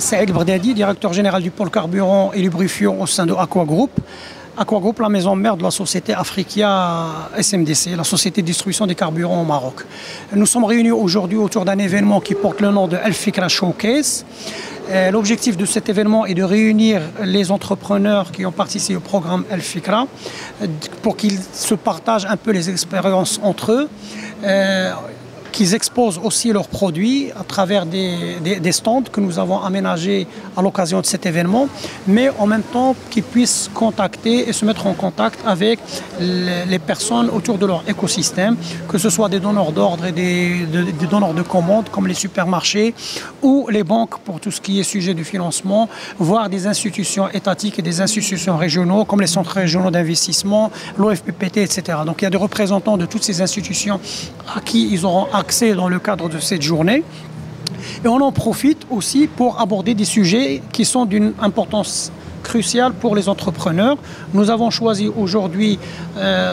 Saïd Bardadi, directeur général du pôle carburant et lubrifiant au sein de Aqua Group. Aqua Group, la maison mère de la société Africa SMDC, la société de distribution des carburants au Maroc. Nous sommes réunis aujourd'hui autour d'un événement qui porte le nom de El Fikra Showcase. L'objectif de cet événement est de réunir les entrepreneurs qui ont participé au programme El Fikra pour qu'ils se partagent un peu les expériences entre eux. Qu'ils exposent aussi leurs produits à travers des stands que nous avons aménagés à l'occasion de cet événement, mais en même temps qu'ils puissent contacter et se mettre en contact avec les personnes autour de leur écosystème, que ce soit des donneurs d'ordre et des donneurs de commandes comme les supermarchés ou les banques pour tout ce qui est sujet du financement, voire des institutions étatiques et des institutions régionaux comme les centres régionaux d'investissement, l'OFPPT, etc. Donc il y a des représentants de toutes ces institutions à qui ils auront accès dans le cadre de cette journée. Et on en profite aussi pour aborder des sujets qui sont d'une importance cruciale pour les entrepreneurs. Nous avons choisi aujourd'hui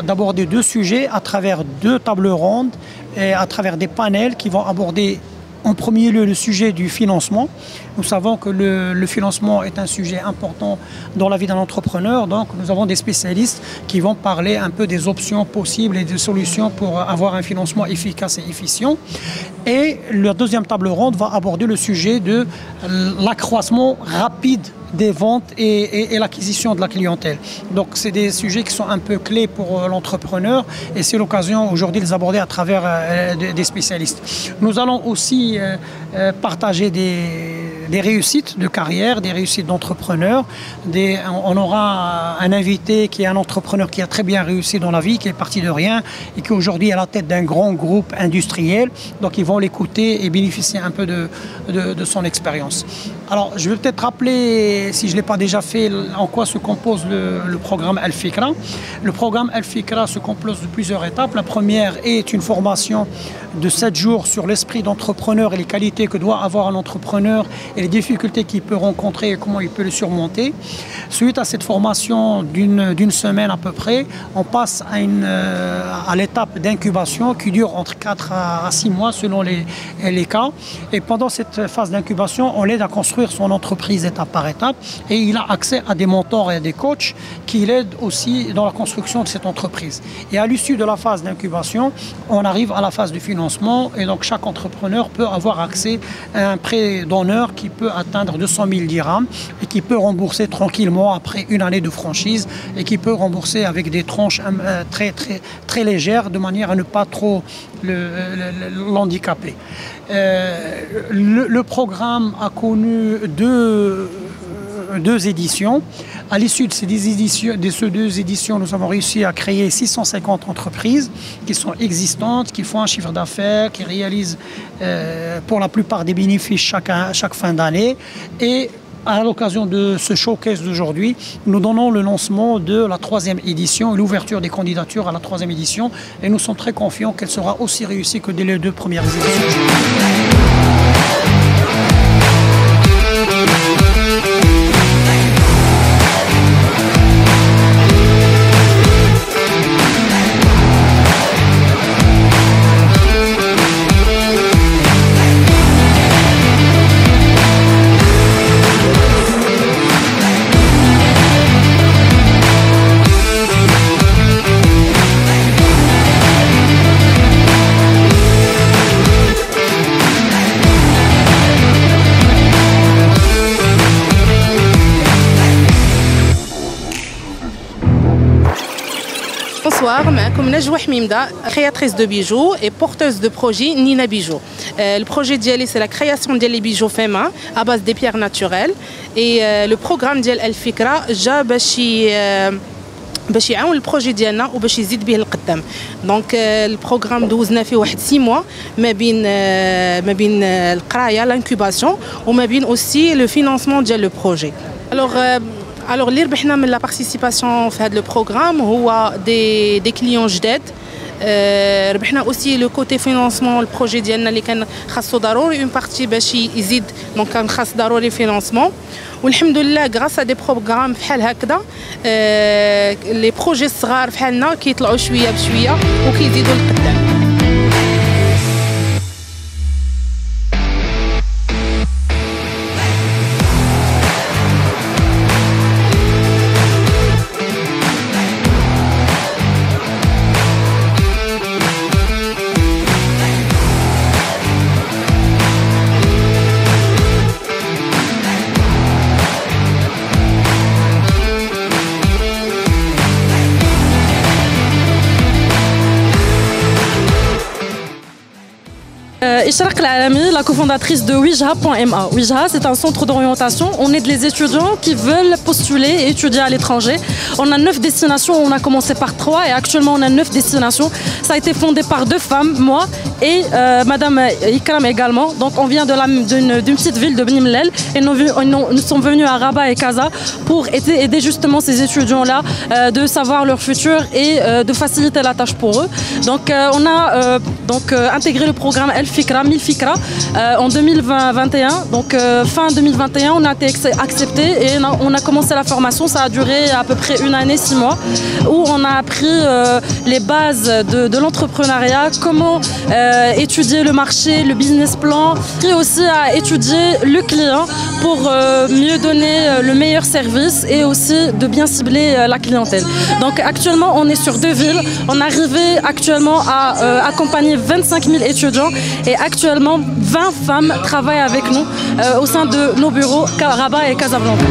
d'aborder deux sujets à travers deux tables rondes et à travers des panels qui vont aborder en premier lieu le sujet du financement. Nous savons que le financement est un sujet important dans la vie d'un entrepreneur, donc nous avons des spécialistes qui vont parler un peu des options possibles et des solutions pour avoir un financement efficace et efficient. Et la deuxième table ronde va aborder le sujet de l'accroissement rapide des ventes et l'acquisition de la clientèle. Donc c'est des sujets qui sont un peu clés pour l'entrepreneur et c'est l'occasion aujourd'hui de les aborder à travers des spécialistes. Nous allons aussi partager des réussites de carrière, des réussites d'entrepreneurs. On aura un invité qui est un entrepreneur qui a très bien réussi dans la vie, qui est parti de rien et qui aujourd'hui est à la tête d'un grand groupe industriel. Donc ils vont l'écouter et bénéficier un peu de son expérience. Alors je vais peut-être rappeler, si je ne l'ai pas déjà fait, en quoi se compose le programme El Fikra. Le programme El Fikra se compose de plusieurs étapes. La première est une formation de 7 jours sur l'esprit d'entrepreneur et les qualités que doit avoir un entrepreneur et les difficultés qu'il peut rencontrer et comment il peut les surmonter. Suite à cette formation d'une semaine à peu près, on passe à l'étape d'incubation qui dure entre 4 à 6 mois selon les cas. Et pendant cette phase d'incubation, on l'aide à construire son entreprise étape par étape et il a accès à des mentors et à des coachs qui l'aident aussi dans la construction de cette entreprise. Et à l'issue de la phase d'incubation, on arrive à la phase du financement et donc chaque entrepreneur peut avoir accès à un prêt d'honneur qui peut atteindre 200 000 dirhams et qui peut rembourser tranquillement après une année de franchise et qui peut rembourser avec des tranches très légères de manière à ne pas trop l'handicaper. Le programme a connu deux éditions. À l'issue de ces deux éditions, nous avons réussi à créer 650 entreprises qui sont existantes, qui font un chiffre d'affaires, qui réalisent pour la plupart des bénéfices chaque fin d'année. Et à l'occasion de ce showcase d'aujourd'hui, nous donnons le lancement de la 3e édition et l'ouverture des candidatures à la 3e édition. Et nous sommes très confiants qu'elle sera aussi réussie que dès les 2 premières éditions. Bonsoir, معكم نجوى حميمدة, créatrice de bijoux et porteuse de projet Nina Bijoux. Le projet ديالي c'est la création des bijoux faits main à base des pierres naturelles et le programme ديال الفكرة جا باش يعاون البروجي ديالنا وباش يزيد به القدام. دونك البروغرام دوزنا فيه واحد 6 mois ما بين القرايه لانكوباسيون وما بين اوسي لو فينانسمون ديال لو بروجي. Alors اللي ربحنا من لا بارتيسيباسيون في هذا لو بروغرام هو دي كليون جداد. ربحنا اوسي لو كوتي فينانسمون البروجي ديالنا اللي كان خاصو ضروري اون بارتي باش يزيد دونك كان خاص ضروري فينانسمون. والحمد لله غراس دي بروغرام بحال هكذا لي بروجي الصغار بحالنا كيطلعوا شويه بشويه وكيزيدوا لقدام. Ishraq Al-Alami, la cofondatrice de Wijha.ma. Wijha, c'est un centre d'orientation. On aide les étudiants qui veulent postuler et étudier à l'étranger. On a 9 destinations, on a commencé par 3 et actuellement on a 9 destinations. Ça a été fondé par 2 femmes, moi et Madame Ikram également. Donc on vient d'une petite ville de Bni Mellel et nous sommes venus à Rabat et Casa pour aider justement ces étudiants-là de savoir leur futur et de faciliter la tâche pour eux. Donc on a intégré le programme El Fikra, 1000 Fikra en 2021. Donc fin 2021, on a été accepté et on a commencé la formation. Ça a duré à peu près 1 année, 6 mois, où on a appris les bases de l'entrepreneuriat, comment étudier le marché, le business plan, et aussi à étudier le client pour mieux donner le meilleur service et aussi de bien cibler la clientèle. Donc actuellement, on est sur 2 villes. On est arrivé actuellement à accompagner 25 000 étudiants et actuellement 20 femmes travaillent avec nous au sein de nos bureaux Rabat et Casablanca.